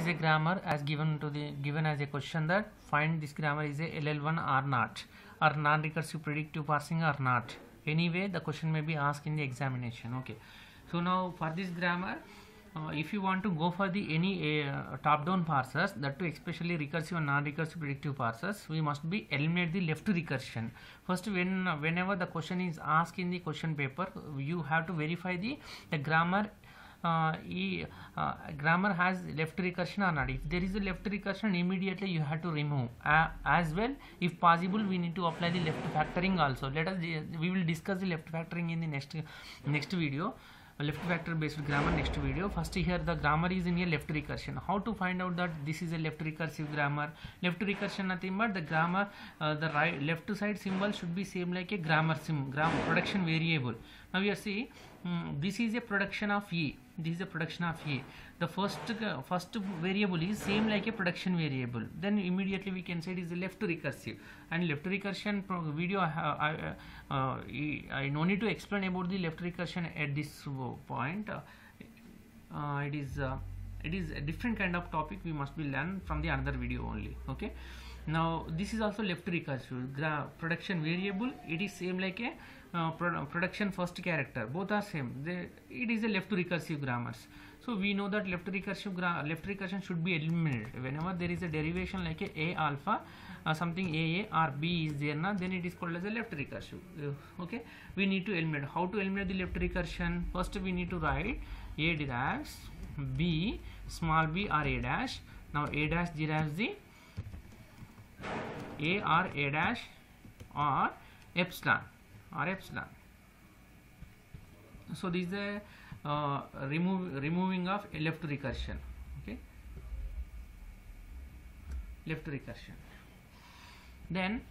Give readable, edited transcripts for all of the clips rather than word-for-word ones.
is a grammar as given as a question that find this grammar is a LL1 or not, or non-recursive predictive parsing or not. Anyway, the question may be asked in the examination. Okay, so now for this grammar, if you want to go for the any top-down parsers, that too especially recursive and non-recursive predictive parsers, we must be eliminate the left recursion. First, whenever the question is asked in the question paper, you have to verify the grammar. Grammar has left recursion or not. If there is a left recursion, immediately you have to remove. As well, if possible, we need to apply the left factoring also. We will discuss the left factoring in the next video. Left factor based grammar next video. First, here the grammar is in a left recursion. How to find out that this is a left recursive grammar? Left recursion nothing but the grammar, the left side symbol should be same like a grammar production variable. Now you see, this is a production of E. This is a production of E. The first variable is same like a production variable. Then immediately we can say it is a left recursive. And left recursion video, I no need to explain about the left recursion at this point. It is a different kind of topic. We must be learn from the another video only. Okay. Now this is also left recursive. Production variable, it is same like a production first character. Both are same. It is a left recursive grammars. So we know that left recursion should be eliminated whenever there is a derivation like a alpha, something a or b is there, then it is called as a left recursive. Okay, we need to eliminate. How to eliminate the left recursion? First, we need to write a derives b, small b or a dash. Now a dash derives the a or a dash or epsilon. So this is a removing of a left recursion. Okay, left recursion. Then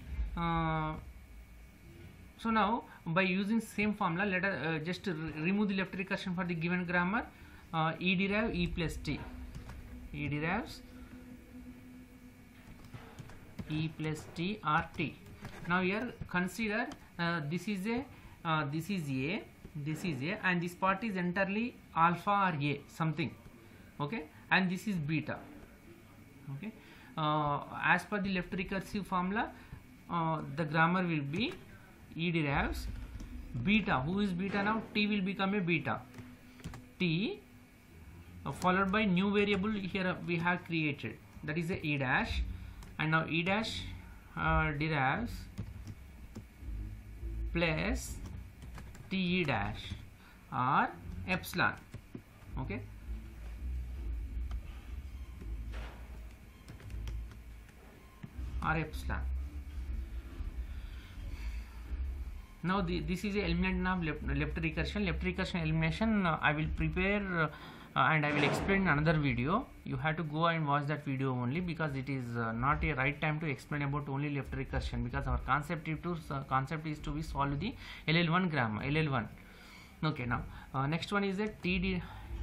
so now by using same formula, let us just remove the left recursion for the given grammar. E derive E plus T. E derives E plus T or T. Now here consider this is A, and this part is entirely alpha or A something. Okay, and this is beta. Okay, as per the left recursive formula, the grammar will be E derives beta. Who is beta now? T will become a beta. T followed by new variable here we have created, that is a E dash, and now E dash derives plus T dash or epsilon. Okay, or epsilon. Now this is a elimination of left recursion. Left recursion elimination I will prepare and I will explain in another video. You have to go and watch that video only, because it is not a right time to explain about only left recursion, because our concept is to be solve the LL1 grammar. LL1. Okay, now next one is a TD.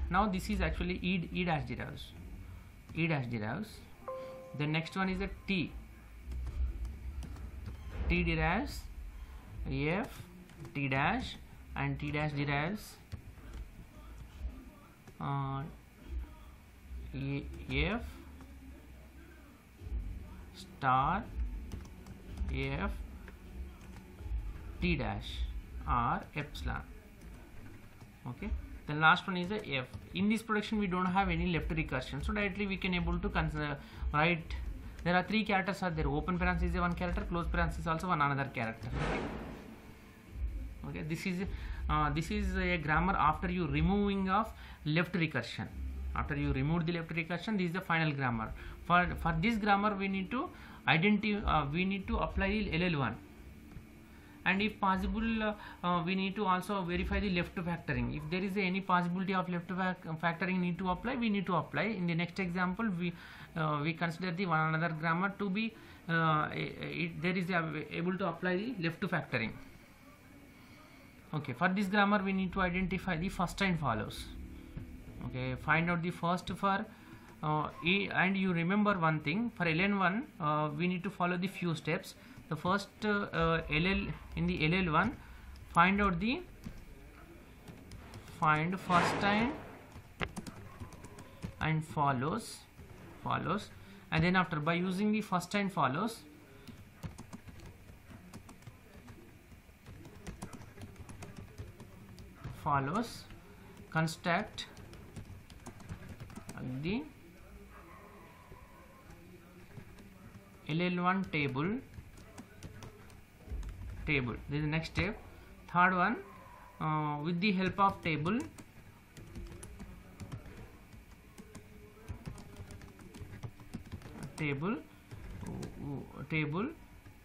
Now this is actually E dash derives. E dash derives. The next one is a T. T derives F, T dash, and T dash derives F star F T dash or epsilon. Okay, the last one is a F. In this production we don't have any left recursion, so directly we can able to consider write. There are three characters are there. Open parenthesis is one character, close parenthesis also one another character. Okay, this is a grammar after you removing of left recursion. After you remove the left recursion, this is the final grammar. For this grammar we need to we need to apply LL1, and if possible we need to also verify the left factoring. If there is any possibility of left factoring need to apply, we need to apply. In the next example we consider the one another grammar to be there is able to apply the left factoring. Okay, for this grammar we need to identify the first and follows. Okay, find out the first for E, and you remember one thing, for LN1 we need to follow the few steps. The first LL in the LL1, find out the first and follows follows, and then after by using the first and follows, construct the LL1 table. This is the next step. Third one, with the help of table,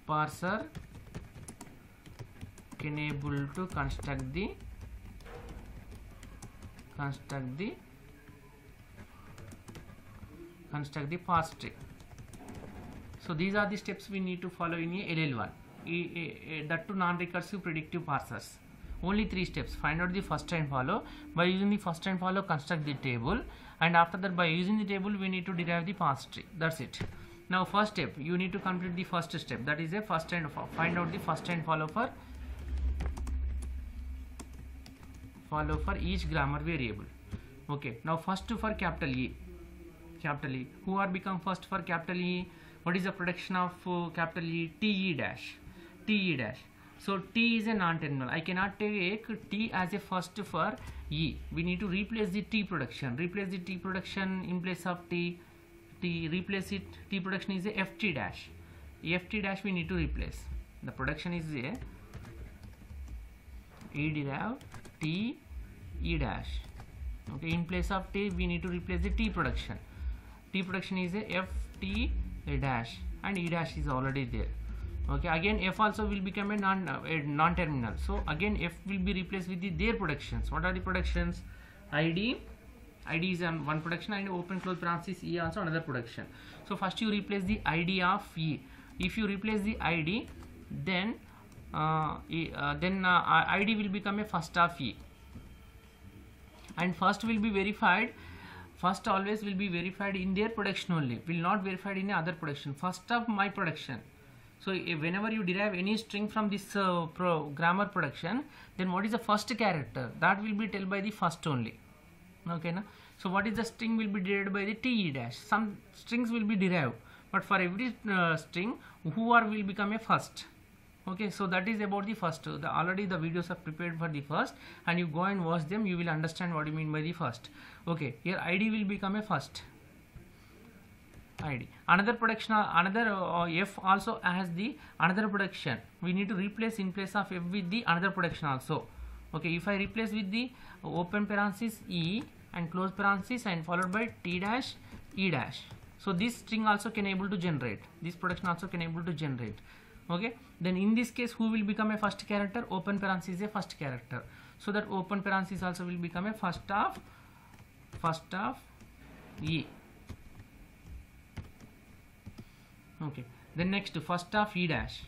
parser can able to construct the parse tree. So these are the steps we need to follow in a LL1. That to non-recursive predictive parsers. Only 3 steps. Find out the first and follow. By using the first and follow, construct the table, and after that by using the table we need to derive the parse tree. That's it. Now first step, you need to complete the first step, that is a first and follow. Find out the first and follow for each grammar variable. Okay, now first for capital E. Who are become first for capital E? What is the production of capital E? TE dash. So T is a non-terminal. I cannot take T as a first for E. We need to replace the T production. Replace the T production in place of T. Replace it. T production is a FT dash. FT dash we need to replace. The production is a E derive T E dash. Okay, in place of T we need to replace the T production. T production is a FT dash, and E dash is already there. Okay, again F also will become a non-terminal. So again F will be replaced with their productions. What are the productions? ID is one production, and open close parenthesis E also another production. So first you replace the ID of E. If you replace the ID, then ID will become a first of E, and first will be verified. First always will be verified in their production only, will not verified in other production. First of my production. So whenever you derive any string from this grammar production, then what is the first character? That will be told by the first only. Okay, na? So what is the string will be derived by the TE dash. Some strings will be derived, but for every string, who are will become a first. Okay, so that is about the first. Already the videos are prepared for the first, and you go and watch them, you will understand what you mean by the first. Okay, here ID will become a first. ID. Another production, F also has the another production. We need to replace in place of F with the another production also. Okay, if I replace with the open parenthesis E and close parenthesis and followed by T dash E dash. So this string also can able to generate. This production also can able to generate. Okay, then in this case who will become a first character? Open parenthesis is a first character. So that open parenthesis also will become a first of E. Okay, then next first of E dash.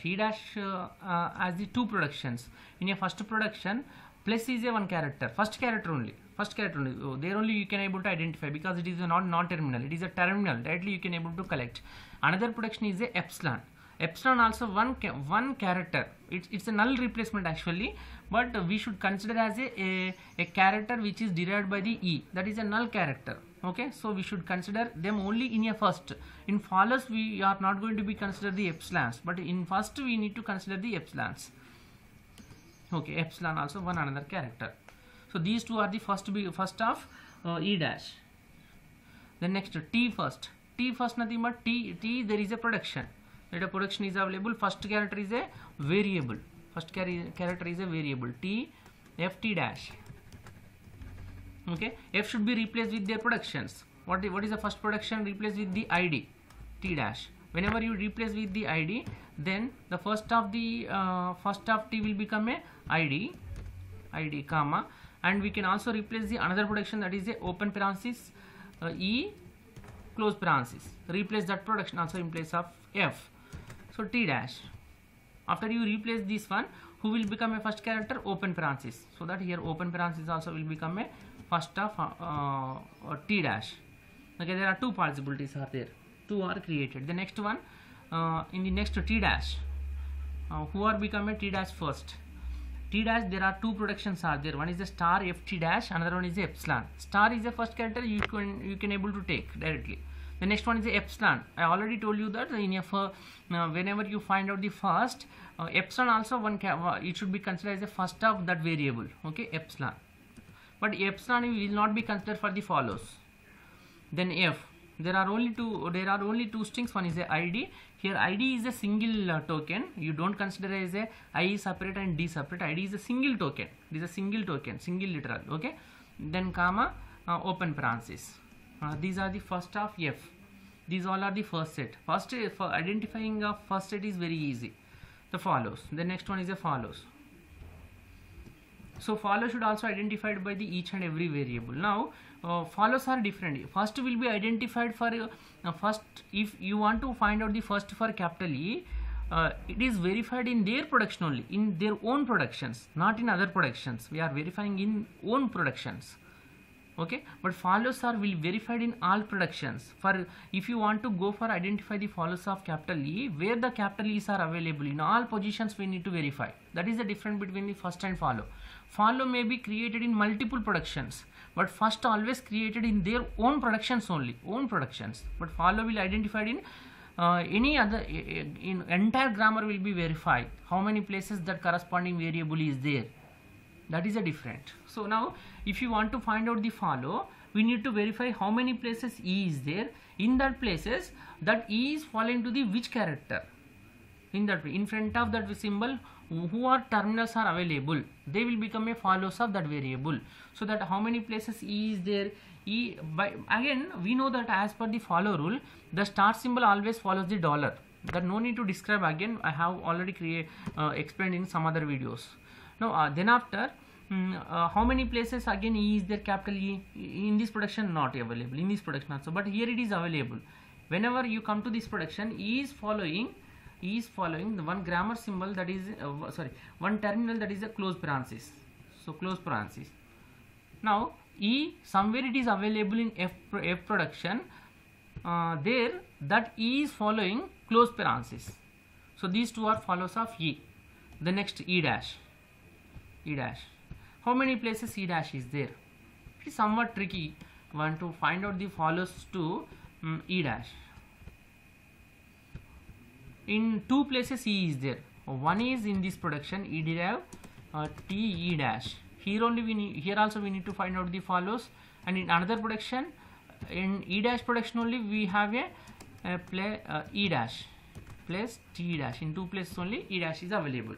E dash as the 2 productions. In a first production, plus is a 1 character, first character only. Oh, there only you can able to identify, because it is a non-terminal. It is a terminal. Directly you can able to collect. Another production is a epsilon. Epsilon also one character. It's a null replacement actually, but we should consider as a character which is derived by the E. That is a null character. Okay, so we should consider them only in a first. In follows we are not going to be consider the epsilons, but in first we need to consider the epsilons. Okay, epsilon also one another character. So these two are the first of E dash. Then next T first. T first nothing but T there is a production. That a production is available. First character is a variable. T FT dash. Okay, F should be replaced with their productions. What is the first production? Replace with the ID T dash. Whenever you replace with the ID, then the first of T will become a ID comma, and we can also replace the another production, that is a open parenthesis E close parenthesis. Replace that production also in place of F. So T dash. After you replace this one, who will become a first character? Open parenthesis. So that here open parenthesis also will become a first of T dash. Okay, there are 2 possibilities are there. 2 are created. The next one, in the next T dash, who are become a T dash first? T dash, there are two productions are there. One is the star ft dash, another one is the epsilon. Star is the first character you can able to take directly. The next one is the epsilon. I already told you that in whenever you find out the first, epsilon also it should be considered as the first of that variable. Okay, epsilon. But epsilon will not be considered for the follows. Then f. There are only two strings. One is the id. Here id is a single token. You don't consider as a I separate and d separate. Id is a single token. It is a single token, single literal. Okay. Then comma, open parenthesis. These are the first of f. These all are the first set. First, for identifying of first set is very easy. The follows. The next one is the follows. So follow should also identified by the each and every variable. Now follows are different. First will be identified for first. If you want to find out the first for capital E, it is verified in their production only, in their own productions, not in other productions. We are verifying in own productions. Okay, but follows are will verified in all productions. For if you want to go for identify the follows of capital E, where the capital E's are available in all positions, we need to verify. That is the difference between the first and follow. Follow may be created in multiple productions, but first always created in their own productions only, own productions. But follow will identified in any other, in entire grammar will be verified. How many places that corresponding variable is there? That is a different. So now if you want to find out the follow, we need to verify how many places E is there. In that places, that E is following to the which character. In that in front of that symbol, who are terminals are available, they will become a follows of that variable. So that how many places E is there. E by again we know that as per the follow rule, the start symbol always follows the dollar. That no need to describe again. I have already explained in some other videos. Now then after how many places again E is there, capital E? In this production not available, in this production also, but here it is available. Whenever you come to this production, E is following the one grammar symbol, that is one terminal, that is a close parenthesis. So close parenthesis. Now E somewhere it is available in F production, there that E is following close parenthesis. So these two are follows of E. The next E dash. How many places E dash is there? It is somewhat tricky. Want to find out the follows to E dash. In two places E is there. One is in this production E derive T E dash. Here also we need to find out the follows, and in another production, in E dash production only we have a E dash plus T dash. In two places only E dash is available.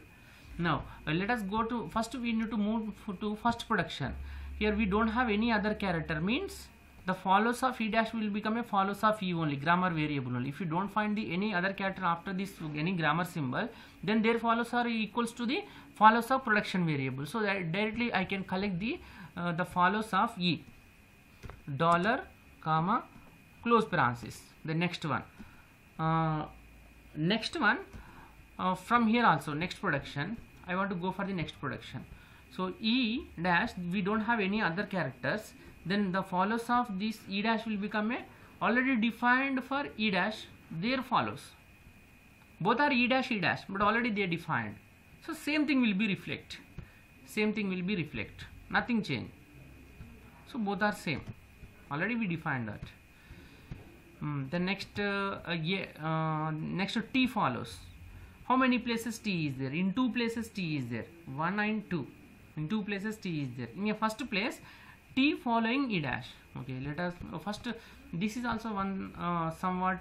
Now let us go to first. We need to move to first production. Here we don't have any other character, means the follows of E dash will become a follows of E only, grammar variable only. If you don't find any other character after this any grammar symbol, then their follows are equals to the follows of production variable. So that directly I can collect the follows of E, dollar comma close parenthesis. The next one from here also next production. I want to go for the next production. So E dash, we don't have any other characters, then the follows of this E dash will become a already defined for E dash, their follows. Both are E dash, but already they are defined. So same thing will be reflect. Nothing change. So both are same. Already we defined that. The next next T follows. How many places T is there? In two places T is there. 1 and 2. In two places T is there. In a first place, T following E dash. Okay, let us first. This is also one somewhat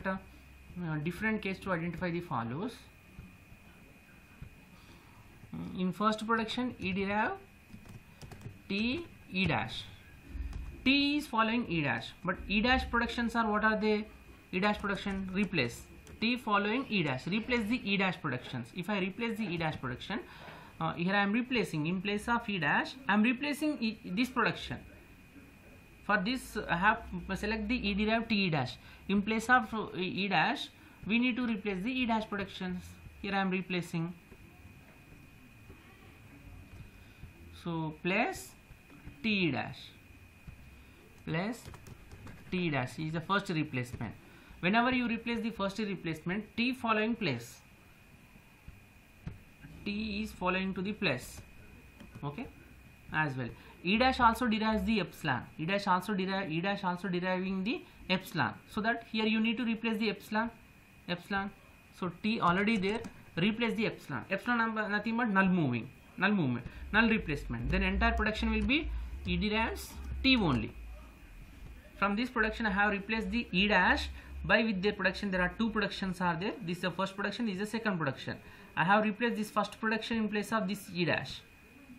different case to identify the follows. In first production, E derive T E dash. T is following E dash, but E dash productions are what are they? E dash production replace. T following E dash, replace the E dash productions. If I replace the E dash production, here I am replacing, in place of E dash, I am replacing this production. For this I have select the E derive T E dash. In place of E dash, we need to replace the E dash productions. Here I am replacing. So place T E dash. Place T dash is the first replacement. Whenever you replace the first replacement, T following place. T is following to the place. Okay, as well. E dash also derives the epsilon. E dash also deriving the epsilon. So that here you need to replace the epsilon. So T already there. Replace the epsilon. Epsilon nothing but null movement, null replacement. Then entire production will be E derives T only. From this production I have replaced the E dash by with their production. There are two productions are there. This is the first production, this is the second production. I have replaced this first production in place of this E dash.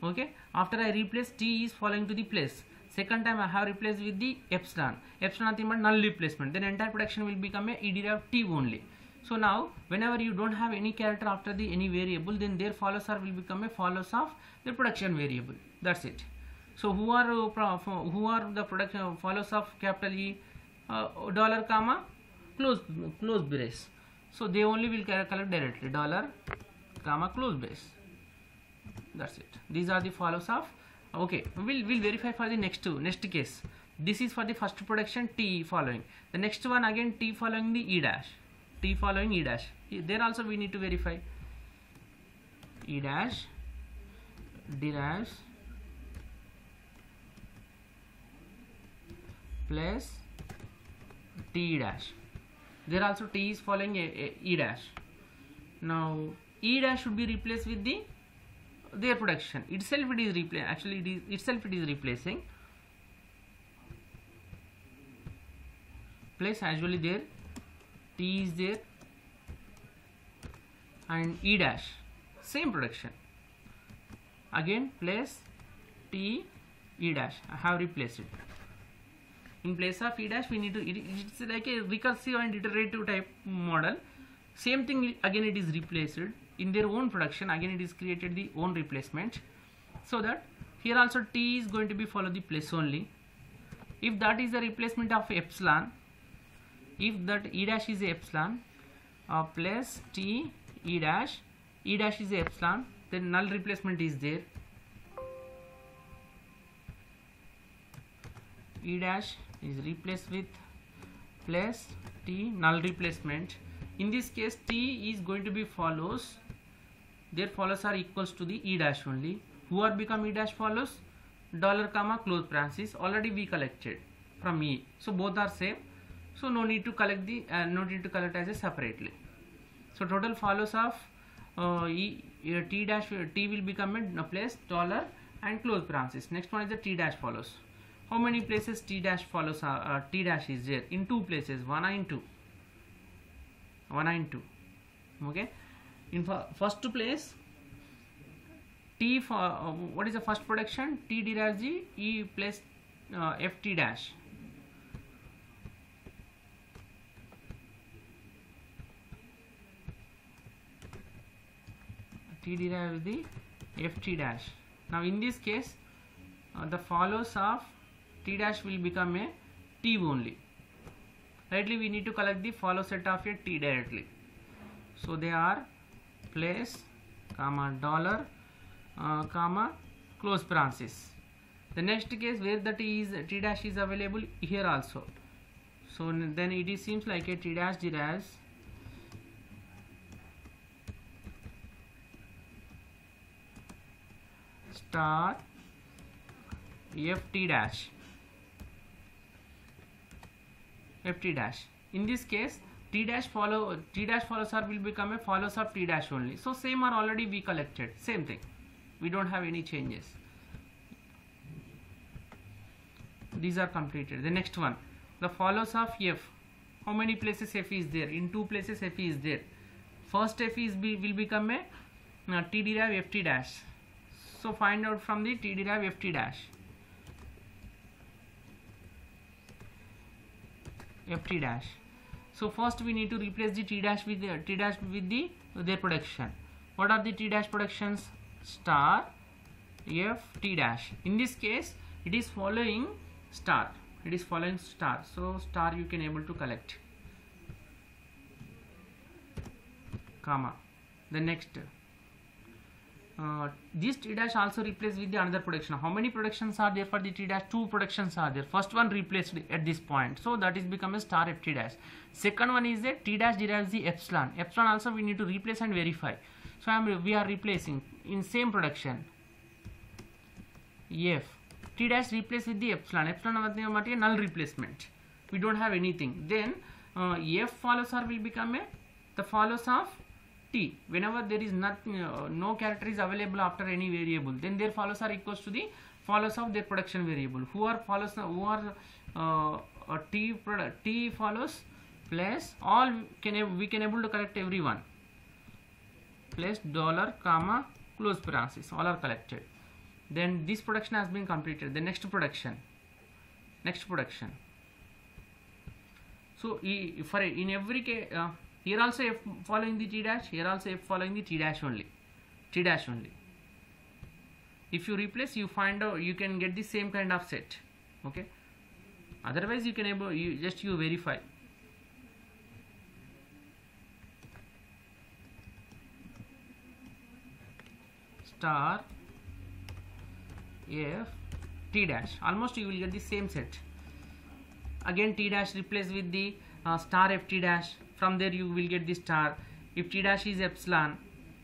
Okay, after I replace, T is following to the place. Second time I have replaced with the epsilon nothing but null replacement. Then entire production will become a E derived T only. So now whenever you don't have any character after the any variable, then their follows are will become a follows of the production variable. That's it. So who are the production follows of capital E, dollar comma close brace. So they only will collect directly dollar comma close brace. That's it. These are the follows of. Okay, we'll verify for the next case. This is for the first production, T following. The next one again T following the E dash. T following E dash. There also we need to verify. E dash derives plus T dash. There also T is following E dash. Now E dash should be replaced with their production itself. It is replacing place usually there. T is there and E dash same production again place T E dash. I have replaced it. In place of E dash we need to, it's like a recursive and iterative type model. Same thing again it is replaced in their own production. Again it is created the own replacement, so that here also T is going to be follow the place only. If that is the replacement of epsilon, if that E dash is a epsilon, plus T E dash is a epsilon, then null replacement is there. E dash is replaced with plus T null replacement. In this case T is going to be follows. Their follows are equals to the E dash only. Who are become E dash follows? Dollar comma close parenthesis. Already we collected from E. So both are same. So no need to collect as a separately. So total follows of T dash, T will become a place dollar and close parenthesis. Next one is the T dash follows. How many places T dash follows are T dash is there? In two places, 1 and 2. Okay, in first place T for what is the first production? T derives the E plus FT dash. T derives the FT dash. Now in this case the follows of T dash will become a T only. Rightly we need to collect the follow set of a T directly. So they are place comma dollar comma close parenthesis. The next case where the T dash is available here also. So then it seems like a T dash derives star FT dash. FT dash. In this case T dash follows are will become a follows of T dash only. So same are already we collected, same thing, we don't have any changes. These are completed. The next one, the follows of F. How many places F is there? In two places F is there. First F is will become a T derive FT dash. So find out from the T derive FT dash. FT dash. So first we need to replace the T dash with their production. What are the T dash productions? Star FT dash. In this case it is following star. So star you can able to collect. Comma. The next this T dash also replaced with the another production. How many productions are there for the T dash? Two productions are there. First one replaced at this point, so that is become a star FT dash. Second one is that T dash derives the epsilon. Epsilon also we need to replace and verify. So we are replacing in same production. f, t dash replace with the epsilon. Epsilon is null replacement. We don't have anything. Then f follows r will become the follows of t. Whenever there is nothing, no character is available after any variable, then their follows are equals to the follows of their production variable. Who are follows? Who are t follows plus all we can able to collect everyone plus dollar comma close parenthesis, all are collected. Then this production has been completed. The next production. So for in every case, here also f following the t dash, here also f following the t dash only. If you replace, you find out, you can get the same kind of set. Okay. Otherwise, you can you verify. Star f t dash, almost you will get the same set. Again t dash replace with the star f t dash. From there you will get the star. If t dash is epsilon,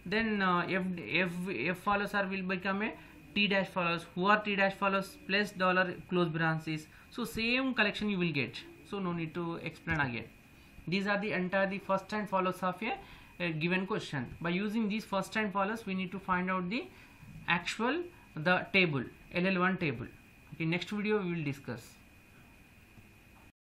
then f follows r will become a t dash follows. Who are t dash follows plus dollar close parenthesis. So same collection you will get. So no need to explain again. These are the entire the first time follows of a given question. By using these first time follows, we need to find out the actual the table, LL1 table. Okay, next video we will discuss.